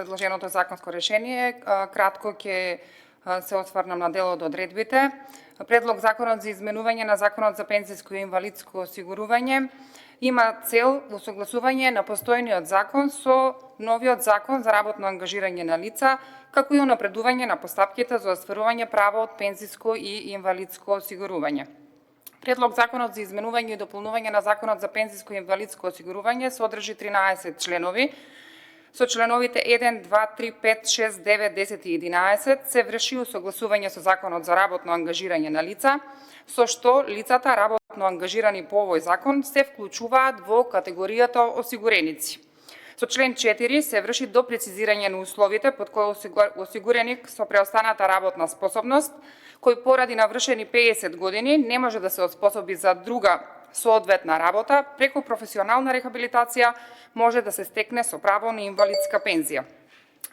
предложеното законско решение. Кратко ќе се осврнам на дел од одредбите. Предлог законот за изменување на Законот за пензиско и инвалидско осигурување има цел усогласување на постојниот закон со новиот закон за работно ангажирање на лица, како и унапредување на постапките за остварување право од пензиско и инвалидско осигурување. Предлог законот за изменување и дополнување на Законот за пензиско и инвалидско осигурување содржи 13 членови. Со членовите 1, 2, 3, 5, 6, 9, 10 и 11 се врши усогласување со Законот за работно ангажирање на лица, со што лицата работно ангажирани по овој закон се вклучуваат во категоријата осигуреници. Со член 4 се врши допрецизирање на условите под кои осигуреник со преостаната работна способност, кој поради навршени 50 години не може да се оспособи за друга соодветна работа, преку професионална рехабилитација може да се стекне со право на инвалидска пензија.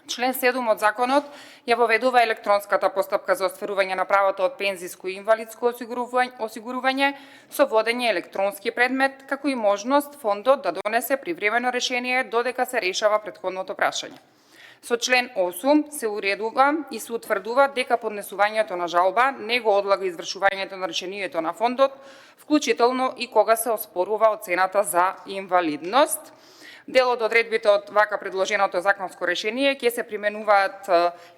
Член 7 од законот ја воведува електронската постапка за остварување на правото од пензиско и инвалидско осигурување со водење електронски предмет, како и можност фондот да донесе привремено решение додека се решава претходното прашање. Со член 8 се уредува и се утврдува дека поднесувањето на жалба не го одлага извршувањето на решението на фондот, вклучително и кога се оспорува оцената за инвалидност. Дел од одредбите од вака предложеното законско решение ќе се применуваат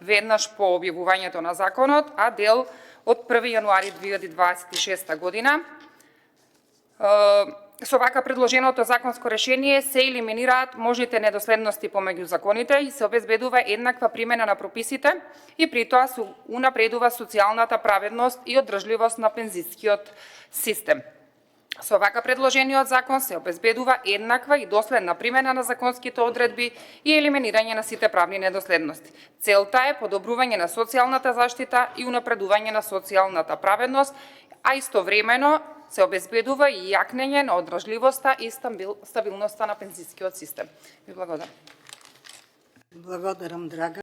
веднаш по објавувањето на законот, а дел од 1 јануари 2026 година. Со вака предложеното законско решение се елиминираат можните недоследности помеѓу законите и се обезбедува еднаква примена на прописите и при тоа се унапредува социјалната праведност и одржливост на пензискиот систем. Со вака предложениот закон се обезбедува еднаква и доследна примена на законските одредби и елиминирање на сите правни недоследности. Целта е подобрување на социјалната заштита и унапредување на социјалната праведност, а истовремено се обезбедува и јакнење на одржливоста и стабилноста на пензискиот систем. Ви благодарам. Благодарам, драга.